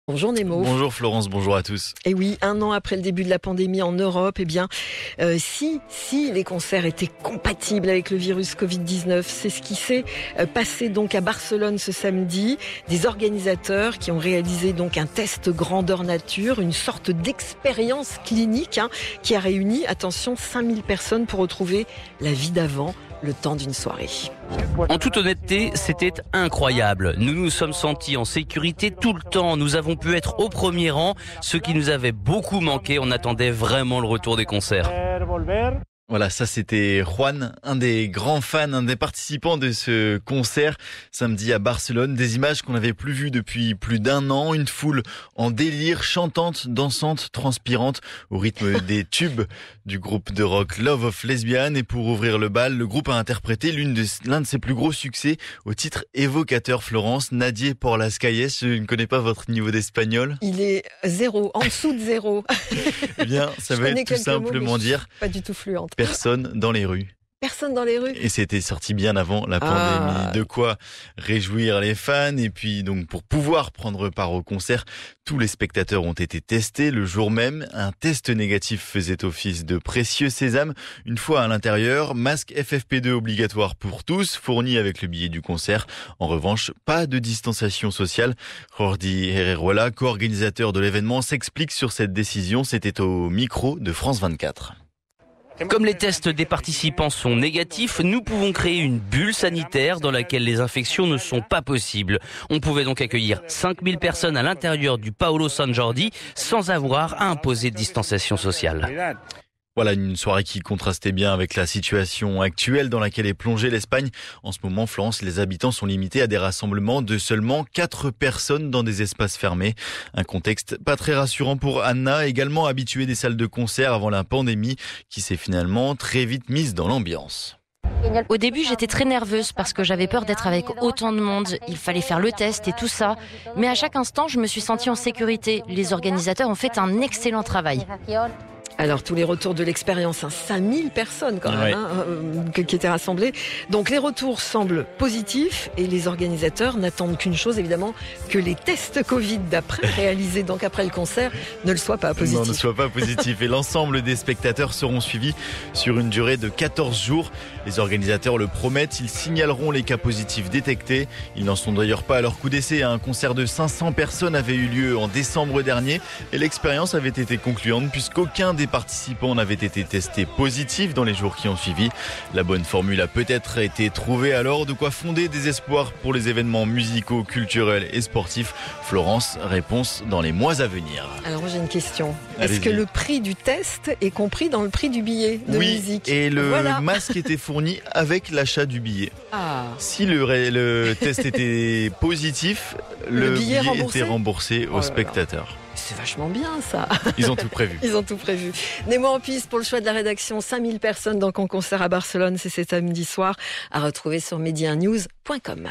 Bonjour Nemo. Bonjour Florence, bonjour à tous. Et oui, 1 an après le début de la pandémie en Europe, si les concerts étaient compatibles avec le virus Covid-19, c'est ce qui s'est passé donc à Barcelone ce samedi. Des organisateurs qui ont réalisé donc un test grandeur nature, une sorte d'expérience clinique qui a réuni, attention, 5000 personnes pour retrouver la vie d'avant, le temps d'une soirée. En toute honnêteté, c'était incroyable. Nous nous sommes sentis en sécurité tout le temps. Nous avons pu être au premier rang, ce qui nous avait beaucoup manqué. On attendait vraiment le retour des concerts. Voilà, ça c'était Juan, un des grands fans, un des participants de ce concert samedi à Barcelone. Des images qu'on n'avait plus vues depuis plus d'1 an. Une foule en délire, chantante, dansante, transpirante au rythme des tubes du groupe de rock Love of Lesbian. Et pour ouvrir le bal, le groupe a interprété l'un de ses plus gros succès au titre évocateur. Florence, Nadie por las calles. Je ne connais pas votre niveau d'espagnol. Il est 0, en dessous de 0. Eh bien, ça veut être tout simplement dire pas du tout fluente. Personne dans les rues. Personne dans les rues. Et c'était sorti bien avant la pandémie. De quoi réjouir les fans. Et puis donc pour pouvoir prendre part au concert, tous les spectateurs ont été testés le jour même. Un test négatif faisait office de précieux sésame. Une fois à l'intérieur, masque FFP2 obligatoire pour tous, fourni avec le billet du concert. En revanche, pas de distanciation sociale. Jordi Herrera, co-organisateur de l'événement, s'explique sur cette décision. C'était au micro de France 24. Comme les tests des participants sont négatifs, nous pouvons créer une bulle sanitaire dans laquelle les infections ne sont pas possibles. On pouvait donc accueillir 5000 personnes à l'intérieur du Paolo San Jordi sans avoir à imposer de distanciation sociale. Voilà une soirée qui contrastait bien avec la situation actuelle dans laquelle est plongée l'Espagne. En ce moment, Florence, les habitants sont limités à des rassemblements de seulement 4 personnes dans des espaces fermés. Un contexte pas très rassurant pour Anna, également habituée des salles de concert avant la pandémie, qui s'est finalement très vite mise dans l'ambiance. Au début, j'étais très nerveuse parce que j'avais peur d'être avec autant de monde. Il fallait faire le test et tout ça. Mais à chaque instant, je me suis sentie en sécurité. Les organisateurs ont fait un excellent travail. Alors, tous les retours de l'expérience, 5000 personnes quand même, qui étaient rassemblées. Donc, les retours semblent positifs et les organisateurs n'attendent qu'une chose, évidemment, que les tests Covid d'après, réalisés donc après le concert, ne le soient pas positifs. Non, ne soient pas positifs. Et l'ensemble des spectateurs seront suivis sur une durée de 14 jours. Les organisateurs le promettent, ils signaleront les cas positifs détectés. Ils n'en sont d'ailleurs pas à leur coup d'essai. Un concert de 500 personnes avait eu lieu en décembre dernier et l'expérience avait été concluante puisqu'aucun des participants n'avaient été testés positifs dans les jours qui ont suivi. La bonne formule a peut-être été trouvée, alors de quoi fonder des espoirs pour les événements musicaux, culturels et sportifs. Florence, réponse dans les mois à venir. Alors moi j'ai une question. Allez-y. Est-ce que le prix du test est compris dans le prix du billet de musique ? Et le masque était fourni avec l'achat du billet. Si le test était positif, le billet était remboursé aux spectateurs. C'est vachement bien ça. Ils ont tout prévu. Ils ont tout prévu. Nemo en piste pour le choix de la rédaction. 5000 personnes donc en concert à Barcelone, c'est cet samedi soir, à retrouver sur medianews.com.